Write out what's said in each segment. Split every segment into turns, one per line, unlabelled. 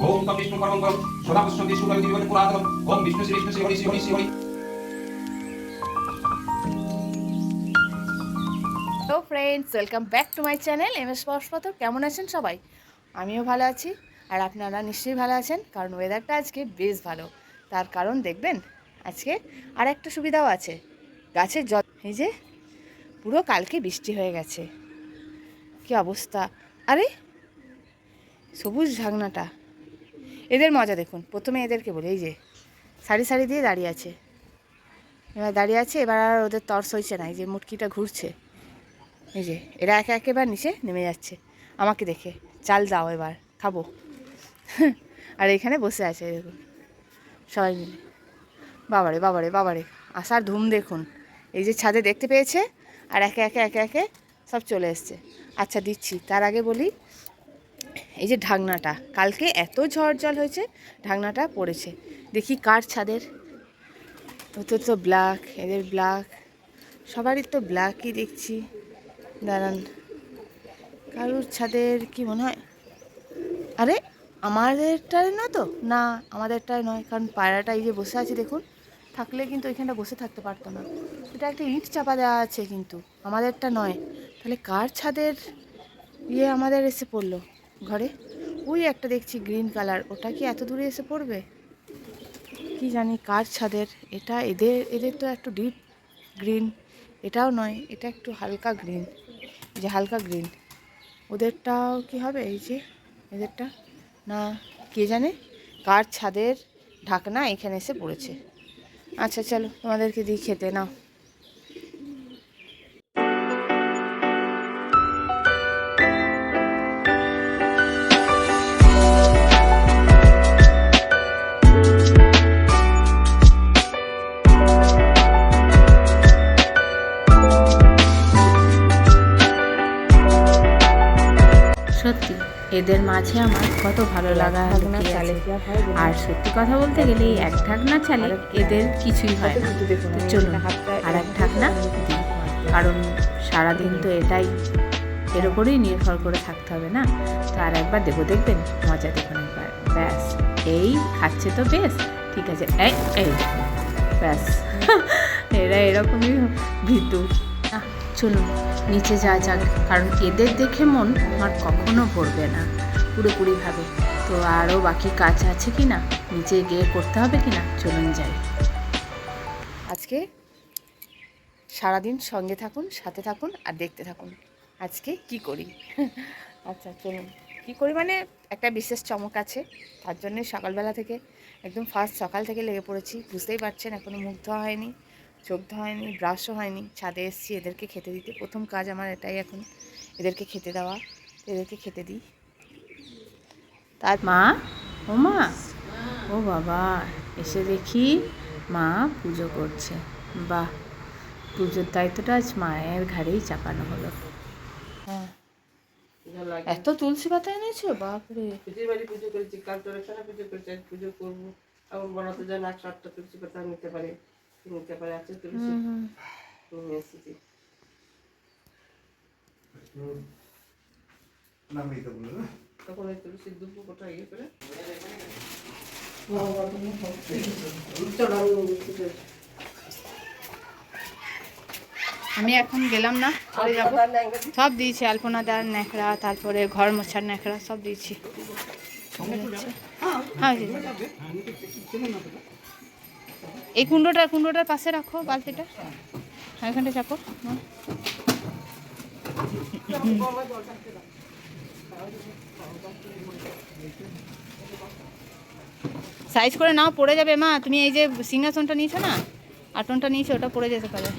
ওম তৎ বিষ্ণু পরমং সদা পুষ্পন্তি শুক্লাং দিবতে পুরাতনম। ওম Vishnu Shri Hari Shri Hari Shri Hari.
Hello friends, welcome back to my channel MS Parashpathar. কেমন আছেন সবাই? আমিও ভালো আছি, আর আপনারা নিশ্চয়ই ভালো আছেন, কারণ ওয়েদারটা আজকে বেশ ভালো। তার কারণ দেখবেন আজকে আর একটা সুবিধাও আছে, গাছের জল। এই যে পুরো কালকে বৃষ্টি হয়ে গেছে, কি অবস্থা! আরে সবুজ ঝাগনাটা, এদের মজা দেখুন। প্রথমে এদেরকে বলি, এই যে সারি সারি দিয়ে দাঁড়িয়ে আছে, এবার আর ওদের তর্স হয়েছে না, এই যে মুটকিটা ঘুরছে। এই যে এরা একে একেবার নিচে নেমে যাচ্ছে আমাকে দেখে, চাল দাও এবার খাবো। আর এখানে বসে আছে দেখুন সবাই মিলে। বাবারে বাবারে বাবারে, আসার ধুম দেখুন। এই যে ছাদে দেখতে পেয়েছে, আর একে একে একে একে সব চলে এসছে। আচ্ছা দিচ্ছি, তার আগে বলি, এই যে ঢাকনাটা, কালকে এত ঝড় জল হয়েছে, ঢাকনাটা পড়েছে। দেখি কার ছাদের, ওদের তো ব্ল্যাক, এদের ব্ল্যাক, সবারই তো ব্ল্যাকই দেখছি। দাঁড়ান, কারুর ছাদের কি মনে হয়? আরে আমাদেরটাই না তো, না আমাদেরটাই নয়, কারণ পায়রাটা এই যে বসে আছে দেখুন, থাকলে কিন্তু ওইখানটা বসে থাকতে পারতো না। এটা একটা ইট চাপা দেওয়া আছে, কিন্তু আমাদেরটা নয়। তাহলে কার ছাদের আমাদের এসে পড়লো ঘরে? ওই একটা দেখছি গ্রিন কালার, ওটা কি এত দূরে এসে পড়বে? কি জানি কার ছাদের এটা। এদের এদের তো একটু ডিপ গ্রিন, এটাও নয়, এটা একটু হালকা গ্রিন, যে হালকা গ্রিন। ওদেরটাও কি হবে? এই যে এদেরটা, না কে জানে কার ছাদের ঢাকনা এখানে এসে পড়েছে। আচ্ছা চলো, তোমাদেরকে দিই খেতে, নাও।
সত্যি এদের মাঝে আমার কত ভালো লাগা লুকিয়ে আছে। আর সত্যি কথা বলতে গেলে এই এক ঢাকনা চালে এদের কিছুই হয় না। তো চলুন আর এক ঢাকনা দিই, কারণ সারাদিন তো এর ওপরেই নির্ভর করে থাকতে হবে না। তো আর একবার দেবো, দেখবেন মজা, দেখুন একবার। ব্যাস, এই খাচ্ছে তো বেশ, ঠিক আছে। এই এই ব্যাস, এরা এরকমই ভীতু। চলুন নিচে যাওয়া যাক, কারণ এদের দেখে মন আমার কখনো ভরবে না পুরোপুরিভাবে। তো আরও বাকি কাজ আছে কি না, নিচে গিয়ে করতে হবে কি না, চলুন যাই।
আজকে সারাদিন সঙ্গে থাকুন, সাথে থাকুন, আর দেখতে থাকুন আজকে কি করি। আচ্ছা চলুন, কি করি মানে একটা বিশেষ চমক আছে, তার জন্যে সকালবেলা থেকে, একদম ফার্স্ট সকাল থেকে লেগে পড়েছি। বুঝতেই পারছেন, এখনও মুখ ধোয়া হয়নি, চোখ ধোয়া হয়নি, ব্রাশও হয়নি। ছাদে এসেছি এদেরকে খেতে দিতে, প্রথম কাজ আমার এটাই এখন, এদেরকে খেতে দেওয়া। এদেরকে খেতে দিই।
তার মা, ও মা, ও বাবা, এসে দেখি মা পুজো করছে। বাহ, পুজোর দায়িত্বটা আজ মায়ের ঘাড়েই চাপানো হলো।
হ্যাঁ, এত তুলসী পাতা এনেছো, বাপরে।
পিঠের বাড়ি পুজো করেছি, কাল তোর সারা পুজো করেছি, আজ পুজো করবো। আমার বানাতে যেন 100-8টা তুলসী পাতা নিতে পারে, আছে তুলসী নিয়ে এসেছি। তখন ওই তুলসীর দুব্বো কোথায় ইয়ে করে
আমি এখন গেলাম না, চলে যাবো। সব দিয়েছি, আলপনা দার ন্যাকড়া, তারপরে ঘর মোছার ন্যাকড়া, সব দিয়েছি। হ্যাঁ, এই কুণ্ডোটার পাশে রাখো বালতিটা, হ্যাঁ এখানটা চাপো। সাইজ করে নাও, পড়ে যাবে মা। তুমি এই যে সিংহাসনটা নিয়েছো না, আটনটা নিয়েছো, ওটা পড়ে যেতে পারে।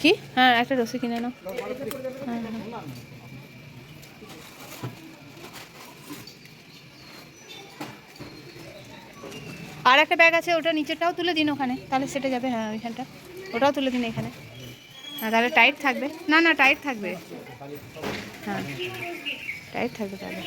কি? হ্যাঁ, একটা রসি কিনে নাও। হ্যাঁ হ্যাঁ, আর একটা ব্যাগ আছে, ওটা নিচেরটাও তুলে দিন ওখানে, তাহলে সেটা যাবে। হ্যাঁ ওইখানটা, ওটাও তুলে দিন এখানে। হ্যাঁ তাহলে টাইট থাকবে, না না টাইট থাকবে, হ্যাঁ টাইট থাকবে তাহলে।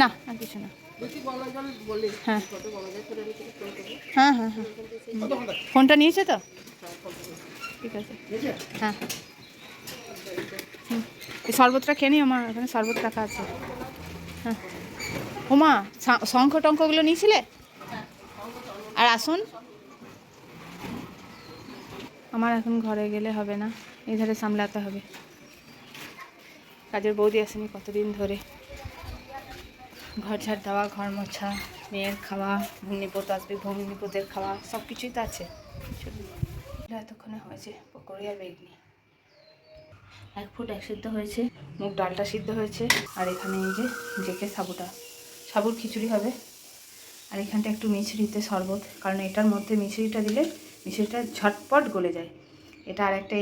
না আর কিছু না।
যদি বলা জল বলি
হ্যাঁ
কত বলা যায় তোর আমি তোকে ফোন করবো।
হ্যাঁ হ্যাঁ হ্যাঁ ফোনটা নিয়েছে তো ঠিক আছে হ্যাঁ হুম এই শরবতটা খেয়ে নিই, আমার এখানে শরবত রাখা আছে। হ্যাঁ ওমা শঙ্খ টঙ্কগুলো নিয়েছিলে? আর আসুন, আমার এখন ঘরে গেলে হবে না, এধারে সামলাতে হবে। কাজের বৌদি আসেনি কতদিন ধরে, ঘর ঝাড় দেওয়া, ঘর মোছা, মেয়ের খাওয়া, ভগ্নিপোত আসবে, ভগ্নিপোতের খাওয়া, সব কিছুই তো আছে। এতক্ষণে হয়েছে পকোড়ি আর বেগনি। 1 ফুট 1 সিদ্ধ হয়েছে, মুগ ডালটা সিদ্ধ হয়েছে, আর এখানে এই যে জেকে সাবুর খিচুড়ি হবে। আর এখানটা একটু মিছরিতে শরবত, কারণ এটার মধ্যে মিছরিটা দিলে মিছরিটা ঝটপট গলে যায়। এটা আর একটা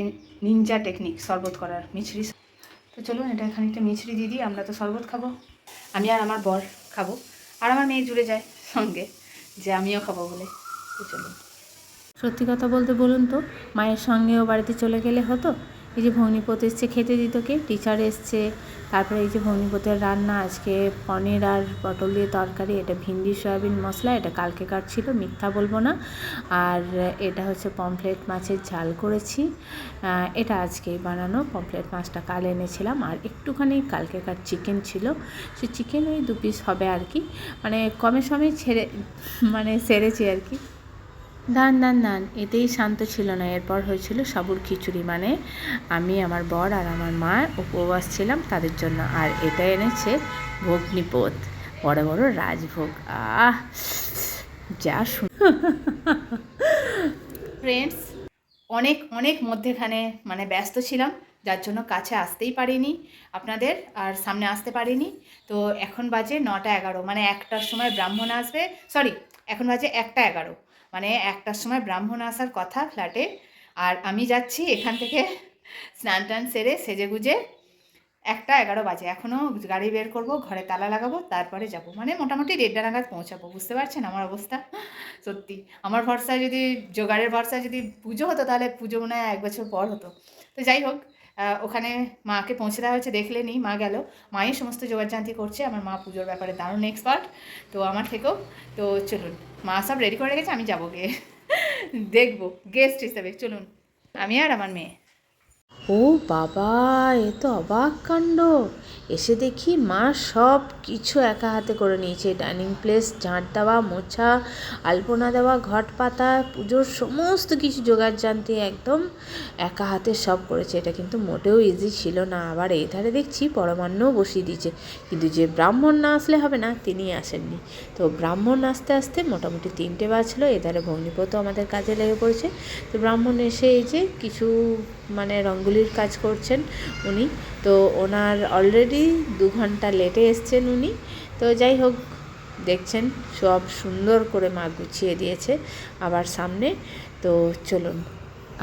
নিনজা টেকনিক শরবত করার, মিছরি। তো চলুন এটা এখানে একটা মিছরি দিয়ে দিই, আমরা তো শরবত খাবো, আমি আর আমার বর খাবো, আর আমার মেয়ে জুড়ে যায় সঙ্গে যে আমিও খাবো বলে। তো চলুন।
সত্যি কথা বলতে বলুন তো, মায়ের সঙ্গেও বাড়িতে চলে গেলে হতো। এই যে ভগ্নিপোত এসছে, খেতে দিত কে? টিচার এসছে। তারপরে এই যে ভগ্নিপোতের রান্না, আজকে পনির আর পটল দিয়ে তরকারি, এটা ভিন্ডি সয়াবিন মশলা, এটা কালকে কাটছিল, মিথ্যা বলবো না। আর এটা হচ্ছে পমফ্লেট মাছের ঝাল করেছি, এটা আজকেই বানানো। পমফ্লেট মাছটা কাল এনেছিলাম, আর একটুখানি কালকেকার চিকেন ছিল, সে চিকেন ওই 2 পিস হবে আর কি, মানে কমে সমে সেরেছি আর কি। দান এতেই শান্ত ছিল না, এরপর হয়েছিল সাবুর খিচুড়ি, মানে আমি, আমার বর আর আমার মা উপবাস ছিলাম তাদের জন্য। আর এটা এনেছে ভগ্নিপোত, বড় বড় রাজভোগ। যা
ফ্রেন্ডস, অনেক মধ্যেখানে মানে ব্যস্ত ছিলাম, যার জন্য কাছে আসতেই পারিনি আপনাদের, আর সামনে আসতে পারিনি। তো এখন বাজে 9টা 11, মানে 1টার সময় ব্রাহ্মণ আসবে, সরি এখন বাজে 1টা 11, মানে 1টার সময় ব্রাহ্মণ আসার কথা ফ্ল্যাটে। আর আমি যাচ্ছি এখান থেকে স্নান টান সেরে সেজে গুজে, 1টা 11 বাজে, এখনও গাড়ি বের করব, ঘরে তালা লাগাবো, তারপরে যাব, মানে মোটামুটি 1:30 নাগাদ পৌঁছাবো। বুঝতে পারছেন আমার অবস্থা? সত্যি আমার ভরসায় যদি, জোগাড়ের ভরসায় যদি পুজো হতো, তাহলে পুজো মনে হয় 1 বছর পর হতো। তো যাই হোক, ওখানে মাকে পৌঁছে দেওয়া হয়েছে, দেখলেনি, মা গেল, মাই সমস্ত জোগাড়জান্তি করছে। আমার মা পুজোর ব্যাপারে দারুণ এক্সপার্ট, তো আমার থেকেও। তো চলুন, মা সব রেডি করে রেখেছে, আমি যাবো গিয়ে দেখবো গেস্ট হিসেবে। চলুন, আমি আর আমার মেয়ে।
ও বাবা, এ তো অবাক কাণ্ড! এসে দেখি মা সব কিছু একা হাতে করে নিয়েছে। ডাইনিং প্লেস ঝাঁট দেওয়া, মোছা, আলপনা দেওয়া, ঘট পাতা, পুজোর সমস্ত কিছু জোগাড় জানতে একদম একা হাতে সব করেছে। এটা কিন্তু মোটেও ইজি ছিল না। আবার এই ধারে দেখছি পরমান্নও বসিয়ে দিয়েছে, কিন্তু যে ব্রাহ্মণ না আসলে হবে না, তিনি আসেননি। তো ব্রাহ্মণ আসতে আসতে মোটামুটি 3টে বাজলো। এধারে ভগ্নিপোতও আমাদের কাজে লেগে পড়েছে। তো ব্রাহ্মণ এসে এই যে কিছু মানে রঙ্গোলির কাজ করছেন উনি, তো ওনার অলরেডি 2 ঘন্টা লেটে এসছেন উনি। তো যাই হোক, দেখছেন সব সুন্দর করে মা গুছিয়ে দিয়েছে আবার সামনে। তো চলুন,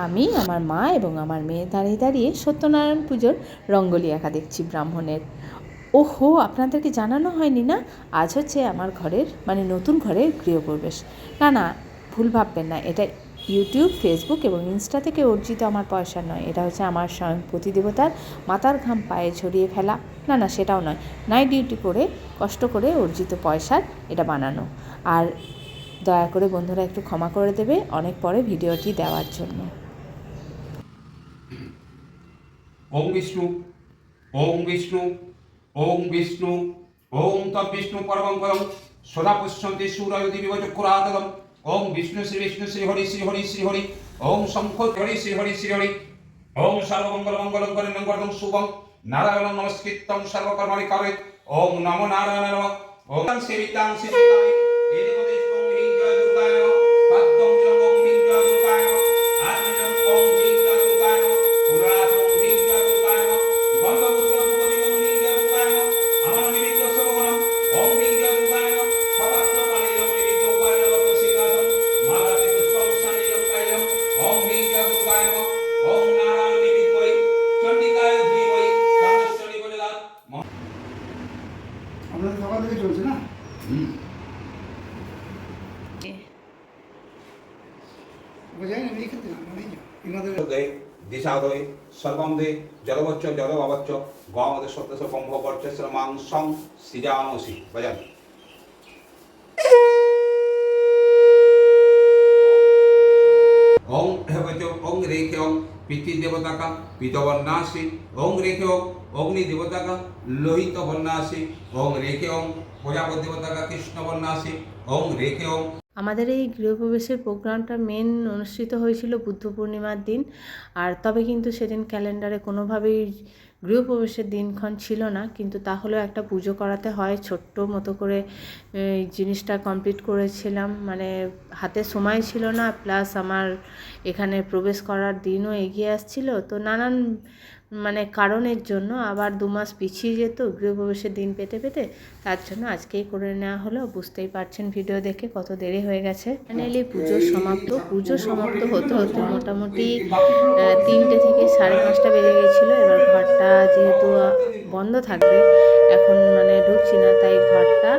আমি, আমার মা এবং আমার মেয়ে দাঁড়িয়ে দাঁড়িয়ে সত্যনারায়ণ পুজোর রঙ্গোলি আঁকা দেখছি ব্রাহ্মণের। ওহো, আপনাদেরকে জানানো হয়নি না, আজ হচ্ছে আমার ঘরের, মানে নতুন ঘরের গৃহপ্রবেশ। না, ভুল ভাববেন না, এটা ইউটিউব, ফেসবুক এবং ইনস্টা থেকে অর্জিত আমার পয়সা নয়। এটা হচ্ছে আমার স্বয়ং প্রতিদেবতার মাথার ঘাম পায়ে ঝরিয়ে ফেলা। না, সেটাও নয়, নাইট ডিউটি করে কষ্ট করে অর্জিত পয়সার এটা বানানো। আর দয়া করে বন্ধুরা একটু ক্ষমা করে দেবে অনেক পরে ভিডিওটি দেওয়ার জন্য।
ওম বিষ্ণু, ওম বিষ্ণু, ওম বিষ্ণু, ওম তদ্বিষ্ণু পরমং পদং সদা পুষ্যন্তে সূরয় দিবিব চক্ষুরাতলম। ওম বিষ্ণু শ্রী বিষ্ণু শ্রী হরি শ্রী হরি শ্রী হরি। ওম শঙ্খ হরি শ্রী হরি শ্রী হরি। ওম সর্বমঙ্গল মঙ্গলং করিণং বরদং শুভং নারায়ণং নমস্কৃত্যং সর্বকর্মাণি কারয়েৎ। ওম নমো নারায়ণায় নমঃ। ওম সেবিতাং সিদ্ধিদায় এদেবদেশং হিং জয় দুর্গায় নমঃ। পাদ্যং জঙ্গং হিং জয় দুর্গায় নমঃ। আত্মজং ওম হিং জয় দুর্গায় নমঃ। পুরাচং হিং জয় দুর্গায় নমঃ। গন্ধপুষ্পং পুষ্পদিবং হিং জয় দুর্গায় নমঃ। আমার নিমিত্ত শোভনম ওম হিং জয় দুর্গায় নমঃ। সপত্র পানিজং নিমিত্ত উপায় নমঃ সিংহাসন মালাতি পুষ্পং সানিজং কায়জং ওম হিং জয় দুর্গায় নমঃ। ওম নারায়ণ নিমিত্তৈ চণ্ডিকায় ধীমহি তন্নশ্বরী বলিলাত।
আপনাদের সকাল থেকে চলছে না? বোঝাই না, এখান থেকে এনাদের
দিশাদয় সর্বম দে জলবচ্চ জলবাবচ্চ গমদের সত্যস ব্রহ্মবর্চস্য মাংসং সৃজামসি বাজান। ওং হেবচ ওং রেখে ওং পিতৃদেবতাকা পিতবর্ণাসি ওং রেখে ওং অগ্নিদেবতাকা লোহিত বর্ণাসি ওং রেখে ওং প্রজাপতি দেবতাকা কৃষ্ণবর্ণাসি ওং রেখে ওং।
আমাদের এই গৃহপ্রবেশের প্রোগ্রামটা মেন অনুষ্ঠিত হয়েছিল বুদ্ধ পূর্ণিমার দিন। আর তবে কিন্তু সেদিন ক্যালেন্ডারে কোনোভাবেই গৃহপ্রবেশের দিনক্ষণ ছিল না, কিন্তু তাহলেও একটা পুজো করাতে হয়, ছোট্ট মতো করে এই জিনিসটা কমপ্লিট করেছিলাম। মানে হাতে সময় ছিল না, প্লাস আমার এখানে প্রবেশ করার দিনও এগিয়ে আসছিল, তো নানান মানে কারণের জন্য আবার 2 মাস পিছিয়ে যেত গৃহপ্রবেশের দিন পেতে পেতে, তার জন্য আজকেই করে নেওয়া হলো। বুঝতেই পারছেন ভিডিও দেখে কত দেরি হয়ে গেছে। ফাইনালি পুজো সমাপ্ত হতে হতে মোটামুটি 3টে থেকে 5:30 বেজে গিয়েছিলো। এবার ঘরটা যেহেতু বন্ধ থাকবে, এখন মানে ঢুকছি না, তাই ঘরটা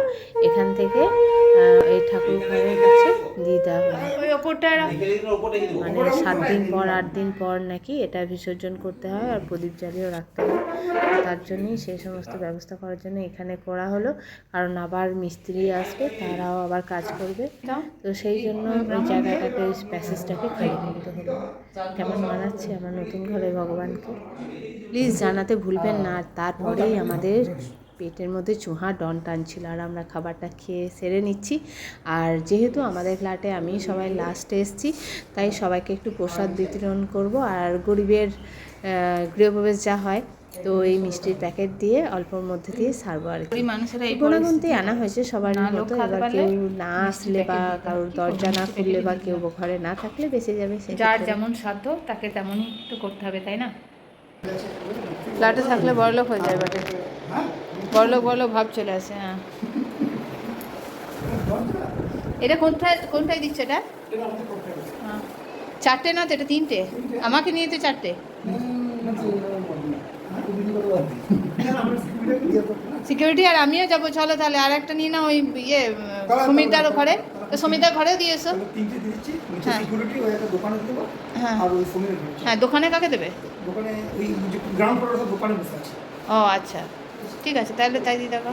এখান থেকে এই ঠাকুর ঘরের কাছে দিয়ে দেওয়া হয়। ওই ওপরটা মানে 7 দিন পর 8 দিন পর নাকি এটা বিসর্জন করতে হয়, আর প্রদীপ জ্বালিয়েও রাখতে হয়। তার জন্যই সেই সমস্ত ব্যবস্থা করার জন্য এখানে করা হলো, কারণ আবার মিস্ত্রি আসবে, তারাও আবার কাজ করবে, তো সেই জন্য ওই জায়গাটাকে, ওই প্যাসেজটাকে খালি করতে হলো। কেমন মানাচ্ছে আমার নতুন ঘরে ভগবানকে প্লিজ জানাতে ভুলবেন না। আর তারপরেই আমাদের পেটের মধ্যে চুহা ডন টানছিল, আর আমরা খাবারটা খেয়ে সেরে নিচ্ছি। আর যেহেতু আমাদের ফ্ল্যাটে আমি সবাই লাস্টে এসেছি, তাই সবাইকে একটু প্রসাদ বিতরণ করব। আর গরিবের গৃহপ্রবেশ যা হয়, তো এই মিষ্টির প্যাকেট দিয়ে অল্পর মধ্যে দিয়ে সারবো আর কি। মানুষেরা এই গুণাগুনতেই আনা হয়েছে সবার মতো। এবার কেউ না আসলে বা কারোর দরজা না খুললে বা কেউ ঘরে না থাকলে বেঁচে যাবে, যার যেমন সাধ্য তাকে তেমনই একটু করতে হবে, তাই না?
ফ্ল্যাটে থাকলে বড়লোক হয়ে যায়, বটে বড়লোক ভাব চলে আসে। হ্যাঁ, এটা কোনটায় দিচ্ছে এটা? হ্যাঁ, 4টে না তো, এটা 3টে। আমাকে নিয়ে তো 4টে। সিকিউরিটি আর আমিও যাবো, চলো তাহলে। আর একটা নিয়ে না, ওই সুমিতার ঘরে, তো সুমিতার ঘরেও দিয়ে এসো। হ্যাঁ হ্যাঁ হ্যাঁ, দোকানে কাকে দেবে? ও আচ্ছা, ঠিক আছে, তাহলে তাই দিয়ে দেবো।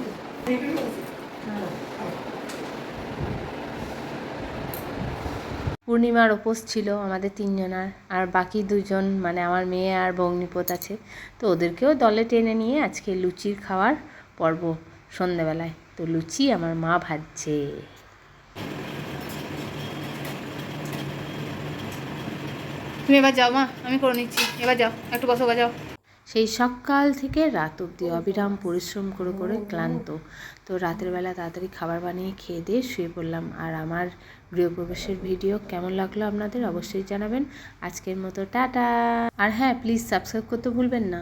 পূর্ণিমার উপোস ছিল আমাদের 3 জনার, আর বাকি 2 জন মানে আমার মেয়ে আর ভগ্নিপত আছে, তো ওদেরকেও দলে টেনে নিয়ে আজকে লুচির খাওয়ার পর্ব সন্ধ্যেবেলায়। তো লুচি আমার মা ভাজছে।
তুমি এবার যাও মা, আমি করে নিচ্ছি, এবার যাও, একটু বসো, যাও।
সেই সকাল থেকে রাত অবধি অবিরাম পরিশ্রম করে করে ক্লান্ত, তো রাতের বেলা তাড়াতাড়ি খাবার বানিয়ে খেয়ে দিয়ে শুয়ে পড়লাম। আর আমার গৃহপ্রবেশের ভিডিও কেমন লাগলো আপনাদের অবশ্যই জানাবেন। আজকের মতো টাটা। আর হ্যাঁ, প্লিজ সাবস্ক্রাইব করতে ভুলবেন না।